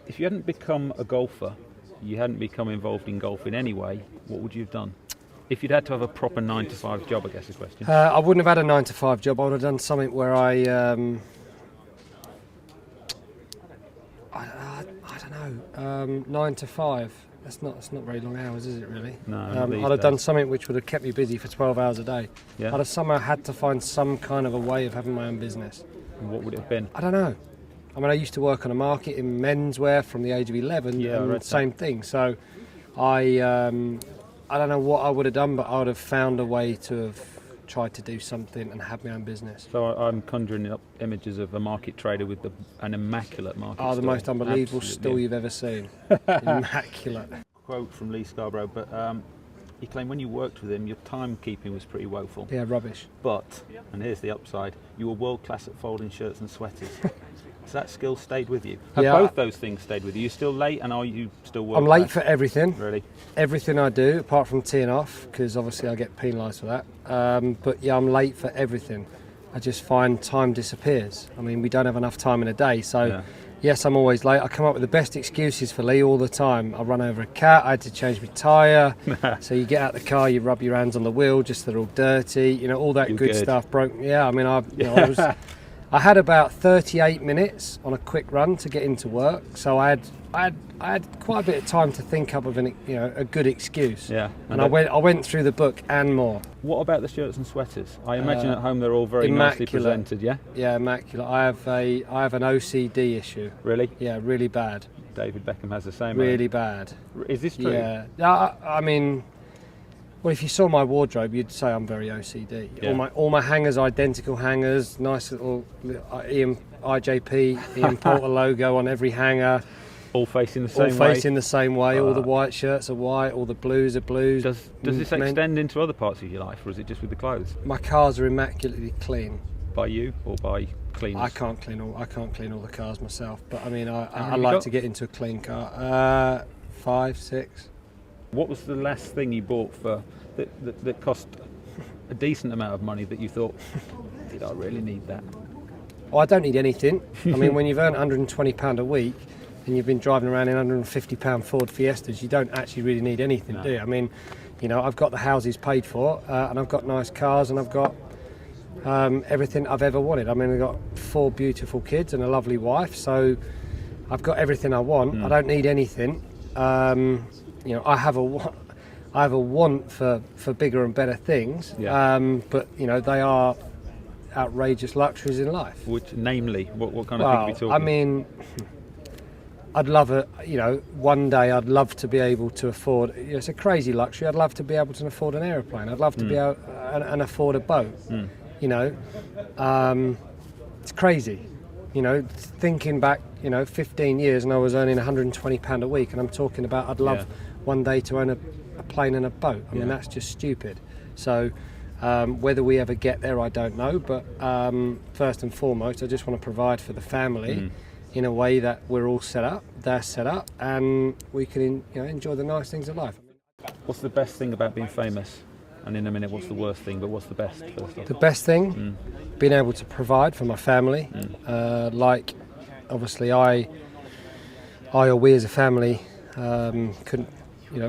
If you hadn't become a golfer, you hadn't become involved in golf in any way, what would you have done? If you'd had to have a proper 9-to-5 job, I guess is the question. I wouldn't have had a 9-to-5 job. I would have done something where I don't know, 9 to 5. That's not very long hours, is it really? No, I'd have done something which would have kept me busy for 12 hours a day. Yeah. I'd have somehow had to find some kind of a way of having my own business. And what would it have been? I don't know. I mean, I used to work on a market in menswear from the age of 11. Yeah, and same thing. So I don't know what I would have done, but I would have found a way to have tried to do something and have my own business. So I'm conjuring up images of a market trader with an immaculate market store. The most unbelievable Absolutely. store you've ever seen. Immaculate. Quote from Lee Scarborough, but he claimed when you worked with him, your timekeeping was pretty woeful. Yeah, rubbish. But, and here's the upside, you were world class at folding shirts and sweaters. Has that skill stayed with you? Have both those things stayed with you? Are you still late, and are you still world I'm class? late for everything. Really? Everything I do, apart from teeing off, because obviously I get penalised for that. But yeah, I'm late for everything. I just find time disappears. I mean, we don't have enough time in a day, so yes, I'm always late. I come up with the best excuses for Lee all the time. I run over a cat, I had to change my tyre. So you get out the car, you rub your hands on the wheel, just they're all dirty, you know, all that good stuff. Yeah, I mean, I had about 38 minutes on a quick run to get into work, so I had quite a bit of time to think up of a good excuse. Yeah. And I went through the book and more. What about the shirts and sweaters? I imagine at home they're all very nicely presented, yeah? Yeah, immaculate. I have an OCD issue. Really? Yeah, really bad. David Beckham has the same. Really bad. Is this true? Yeah. I mean, well, if you saw my wardrobe, you'd say I'm very OCD. Yeah. All my hangers are identical hangers, nice little Ian Poulter logo on every hanger. All facing the same way? All facing the same way. All the white shirts are white, all the blues are blues. Does this extend into other parts of your life, or is it just with the clothes? My cars are immaculately clean. By you or by cleaners? I can't clean all the cars myself, but I mean, I like to get into a clean car. 5, 6. What was the last thing you bought that cost a decent amount of money that you thought, did I really need that? Oh, I don't need anything. I mean, when you've earned £120 a week and you've been driving around in £150 Ford Fiestas, you don't actually really need anything, do you? I mean, you know, I've got the houses paid for, and I've got nice cars, and I've got everything I've ever wanted. I mean, I've got 4 beautiful kids and a lovely wife, so I've got everything I want. I don't need anything. You know, I have a want for bigger and better things, but you know, they are outrageous luxuries in life. Which, namely, what kind of thing are we talking? I mean, I'd love one day I'd love to be able to afford, it's a crazy luxury, I'd love to be able to afford an aeroplane, I'd love to be able and afford a boat, you know, it's crazy, you know, thinking back, you know, 15 years and I was earning £120 a week, and I'm talking about I'd love one day to own a plane and a boat. I mean, that's just stupid. So whether we ever get there, I don't know, but first and foremost, I just want to provide for the family in a way that we're all set up, they're set up, and we can enjoy the nice things of life. What's the best thing about being famous? And in a minute, what's the worst thing, but what's the best first off? The best thing, being able to provide for my family. Like, obviously, I or we as a family couldn't,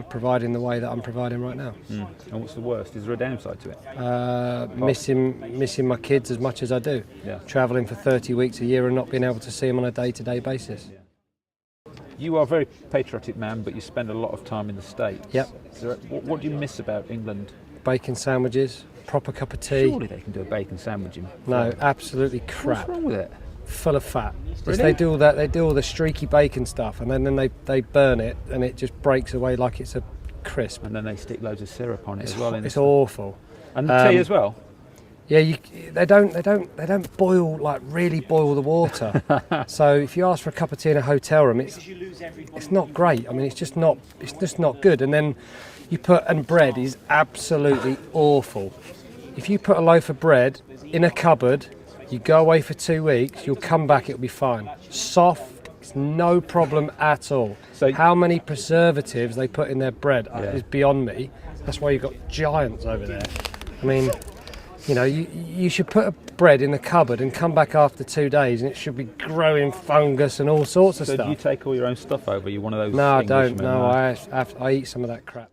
provide in the way that I'm providing right now. And what's the worst? Is there a downside to it? Missing my kids as much as I do. Yeah. Travelling for 30 weeks a year and not being able to see them on a day-to-day basis. You are a very patriotic man, but you spend a lot of time in the States. Yep. What do you miss about England? Bacon sandwiches, proper cup of tea. Surely they can do a bacon sandwich in No, absolutely crap. What's wrong with it? Full of fat. Really? They do all that. They do all the streaky bacon stuff, and then they burn it, and it just breaks away like it's a crisp. And then they stick loads of syrup on it as well. It's awful. And the tea as well. Yeah, they don't boil, like really boil the water. So if you ask for a cup of tea in a hotel room, it's not great. I mean, it's just not good. And then and bread is absolutely awful. If you put a loaf of bread in a cupboard, you go away for 2 weeks, you'll come back, it'll be fine. Soft, it's no problem at all. So how many preservatives they put in their bread is beyond me. That's why you've got giants over there. I mean, You know, you should put a bread in the cupboard and come back after 2 days, and it should be growing fungus and all sorts of So stuff. do you take all your own stuff over? Are you one of those? No, I Englishmen? don't. No, I eat some of that crap.